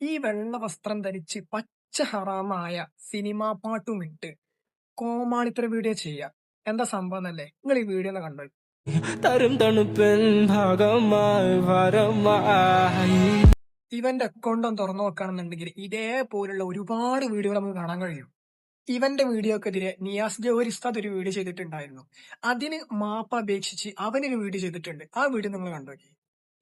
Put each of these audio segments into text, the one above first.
ഈ വെള്ള വസ്ത്രം ധരിച്ച് പച്ച ഹറാമായ സിനിമാ പാട്ടുമിട്ട് കോമാളിത്തര വീഡിയോ ചെയ്യുക. എന്താ സംഭവം എന്നല്ലേ? നിങ്ങൾ ഈ വീഡിയോ ഒന്ന് കണ്ടോ. തരും തണുപ്പൻ ഭാഗമായി വരമായി. ഇവന്റെ അക്കൗണ്ട് ഒന്ന് തുറന്നു നോക്കുകയാണെന്നുണ്ടെങ്കിൽ ഇതേപോലുള്ള ഒരുപാട് വീഡിയോകൾ നമുക്ക് കാണാൻ കഴിയും. ഇവന്റെ വീഡിയോക്കെതിരെ നിയാസ് ജോഹരി ഉസ്താദ് ഒരു വീഡിയോ ചെയ്തിട്ടുണ്ടായിരുന്നു. അതിന് മാപ്പ് അപേക്ഷിച്ച് അവനൊരു വീഡിയോ ചെയ്തിട്ടുണ്ട്. ആ വീഡിയോ നിങ്ങൾ കണ്ടോ.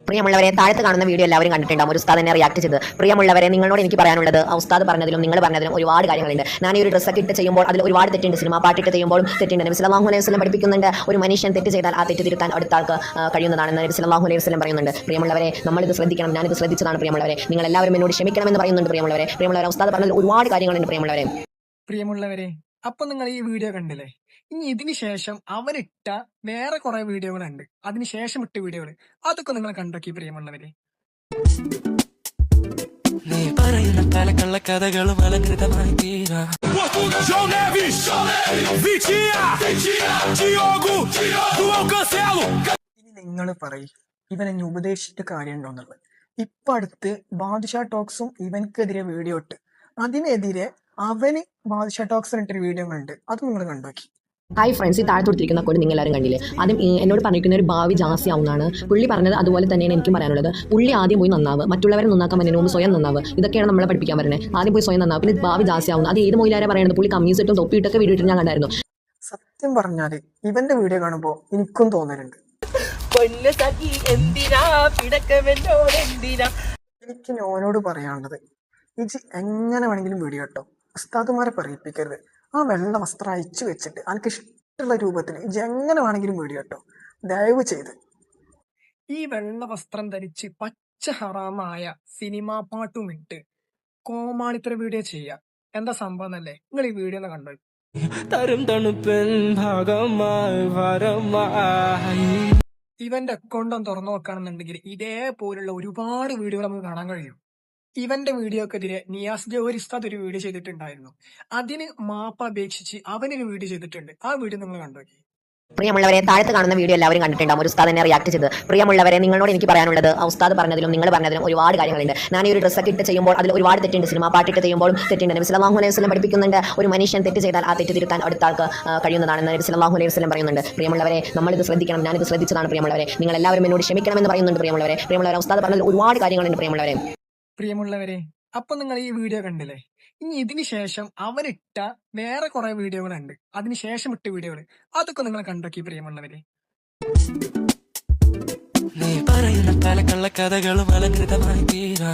പ്രിയമുള്ളവരെ, താഴത്ത് കാണുന്ന വീഡിയോ എല്ലാവരും കണ്ടിട്ടുണ്ടാവും. ഒരു ഉസ്താദ് എന്നെ റിയാക്ട് ചെയ്ത്. പ്രിയമുള്ളവരെ, നിങ്ങളോട് എനിക്ക് പറയാനുള്ളത് ആ ഉസ്താദ് പറഞ്ഞതിലും നിങ്ങൾ പറഞ്ഞതിലും ഒരുപാട് കാര്യങ്ങളുണ്ട്. ഞാൻ ഈ ഒരു ഡ്രസ്സൊക്കെ ഇട്ട് ചെയ്യുമ്പോൾ അതിൽ ഒരുപാട് തെറ്റുണ്ട്. സിനിമ പാട്ടിട്ട് ചെയ്യുമ്പോഴും തെറ്റുണ്ട്. നബി സല്ലല്ലാഹു അലൈഹി വസല്ലം പഠിപ്പിക്കുന്നുണ്ട്, ഒരു മനുഷ്യൻ തെറ്റ് ചെയ്താൽ ആ തെറ്റ് തിരുത്താൻ അടുത്ത ആൾക്ക് കഴിയുന്നതാണെന്ന് നബി സല്ലല്ലാഹു അലൈഹി വസല്ലം പറയുന്നുണ്ട്. പ്രിയമുള്ളവരെ, നമ്മളിത് ശ്രദ്ധിക്കണം. ഞാനിത് ശ്രദ്ധിച്ചതാണ്. പ്രിയമുള്ളവരെ, നിങ്ങൾ എല്ലാവരും എന്നോട് ക്ഷമിക്കണമെന്ന് പറയുന്നുണ്ട്. പ്രിയമുള്ളവരെ, ഉസ്താദ് പറഞ്ഞതിൽ ഒരുപാട് കാര്യങ്ങളുണ്ട്. പ്രിയമുള്ളവരെ, അപ്പൊ നിങ്ങൾ ഈ വീഡിയോ കണ്ടില്ലേ? ഇനി ഇതിന് ശേഷം അവനിട്ട വേറെ കുറെ വീഡിയോകളുണ്ട്. അതിനുശേഷം ഇട്ട വീഡിയോകൾ അതൊക്കെ നിങ്ങൾ കണ്ടോക്കി. പ്രിയമുള്ളവരെ, നീ പറയുന്ന പല കള്ളക്കഥകളും അലങ്കൃതമായി തീരാ. João Neves, Vitinha, Diogo, João Cancelo. ഇനി നിങ്ങൾ പറയും ഇവൻ എന്നെ ഉപദേശിച്ചിട്ട് കാര്യമുണ്ടോന്നുള്ളത്. ഇപ്പൊ അടുത്ത് ബാദുഷാ ടോക്സും ഇവൻക്കെതിരെ വീഡിയോ ഇട്ട് അതിനെതിരെ അവന് ബാദുഷാ ടോക്സിനിട്ടൊരു വീഡിയോ ഉണ്ട്. അത് നിങ്ങൾ കണ്ടോക്കി. ഹായ് ഫ്രണ്ട്സ്, ഈ താഴത്ത് കൊടുത്തിരിക്കുന്ന കോഡ് നിങ്ങൾ എല്ലാവരും കണ്ടില്ലേ? ആദ്യം എന്നോട് പറഞ്ഞിരിക്കുന്ന ഒരു ഭാവി ജാസി ആവുന്നതാണ് പുള്ളി പറഞ്ഞത്. അതുപോലെ തന്നെയാണ് എനിക്കും പറയാനുള്ളത്. പുള്ളി ആദ്യം പോയി നന്നാവ്, മറ്റുള്ളവരെ നന്നാക്കാൻ പറ്റുന്നതിന് മുമ്പ് സ്വയം നന്നാവ്. ഇതൊക്കെയാണ് നമ്മളെ പഠിപ്പിക്കാൻ പറയുന്നത്. ആദ്യം പോയി സ്വയം നന്നാവ്, പിന്നെ ഭാവി ജാസി ആവുന്നത്. അത് ഏത് മൊയിലാരെ പറയുന്നത്? പുള്ളി കമ്മീസിട്ടും തൊപ്പിയിട്ടൊക്കെ വീഡിയോ ഇട്ട് ഞാൻ കണ്ടായിരുന്നു. സത്യം പറഞ്ഞാല് ഇവന്റെ വീഡിയോ കാണുമ്പോ എനിക്കും തോന്നലുണ്ട്, എനിക്ക് ഓനോട് പറയാനുള്ളത്, ഇജ് എങ്ങനെ വേണമെങ്കിലും വീഡിയോ കേട്ടോ, ഉസ്താദുമാരെ പറയിപ്പിക്കരുത്. ആ വെള്ള വസ്ത്രം അയച്ചു വെച്ചിട്ട് എനിക്ക് ഇഷ്ടമുള്ള രൂപത്തിൽ ഇജ് എങ്ങനെ വേണമെങ്കിലും വീഡിയോ കേട്ടോ, ദയവ് ചെയ്ത്. ഈ വെള്ള വസ്ത്രം ധരിച്ച് പച്ച ഹറാമായ സിനിമാ പാട്ടുമിട്ട് കോമാളിത്തര വീഡിയോ ചെയ്യുക. എന്താ സംഭവം എന്നല്ലേ? നിങ്ങൾ ഈ വീഡിയോ ഒന്ന് കണ്ടോ. തരും തണുപ്പൻ ഭാഗമായി വരമായി. ഇവന്റെ അക്കൗണ്ട് ഒന്ന് തുറന്നു നോക്കുകയാണെന്നുണ്ടെങ്കിൽ ഇതേപോലുള്ള ഒരുപാട് വീഡിയോകൾ നമുക്ക് കാണാൻ കഴിയും. ഇവന്റെ വീഡിയോക്കെതിരെ നിയാസ് ജോഹരി ഉസ്താദ് ഒരു വീഡിയോ ചെയ്തിട്ടുണ്ടായിരുന്നു. അതിന് മാപ്പ് അപേക്ഷിച്ച് അവനൊരു വീഡിയോ ചെയ്തിട്ടുണ്ട്. ആ വീഡിയോ നിങ്ങൾ കണ്ടോ. പ്രിയമുള്ളവരെ, താഴത്ത് കാണുന്ന വീഡിയോ എല്ലാവരും കണ്ടിട്ടുണ്ടാവും. ഒരു ഉസ്താദ് എന്നെ റിയാക്ട് ചെയ്ത്. പ്രിയമുള്ളവരെ, നിങ്ങളോട് എനിക്ക് പറയാനുള്ളത് ആ ഉസ്താദ് പറഞ്ഞതിലും നിങ്ങൾ പറഞ്ഞതിലും ഒരുപാട് കാര്യങ്ങളുണ്ട്. ഞാൻ ഈ ഒരു ഡ്രസ്സൊക്കെ ഇട്ട് ചെയ്യുമ്പോൾ അതിൽ ഒരുപാട് തെറ്റുണ്ട്. സിനിമ പാട്ടിട്ട് ചെയ്യുമ്പോഴും തെറ്റുണ്ട്. നബി സല്ലല്ലാഹു അലൈഹി വസല്ലം പഠിപ്പിക്കുന്നുണ്ട്, ഒരു മനുഷ്യൻ തെറ്റ് ചെയ്താൽ ആ തെറ്റ് തിരുത്താൻ അടുത്ത ആൾക്ക് കഴിയുന്നതാണെന്ന് നബി സല്ലല്ലാഹു അലൈഹി വസല്ലം പറയുന്നുണ്ട്. പ്രിയമുള്ളവരെ, നമ്മളിത് ശ്രദ്ധിക്കണം. ഞാനിത് ശ്രദ്ധിച്ചതാണ്. പ്രിയമുള്ളവരെ, നിങ്ങൾ എല്ലാവരും എന്നോട് ക്ഷമിക്കണമെന്ന് പറയുന്നുണ്ട്. പ്രിയമുള്ളവരെ, ഉസ്താദ് പറഞ്ഞതിൽ ഒരുപാട് കാര്യങ്ങളുണ്ട്. പ്രിയമുള്ളവരെ, അപ്പൊ നിങ്ങൾ ഈ വീഡിയോ കണ്ടില്ലേ? ഇനി ഇതിന് ശേഷം അവനിട്ട വേറെ കുറെ വീഡിയോകളുണ്ട്. അതിനുശേഷം ഇട്ട വീഡിയോകൾ അതൊക്കെ നിങ്ങൾ കണ്ടോക്കി. പ്രിയമുള്ളവരെ, നീ പറയുന്ന പല കള്ളക്കഥകളും അലങ്കൃതമായി തീരാ.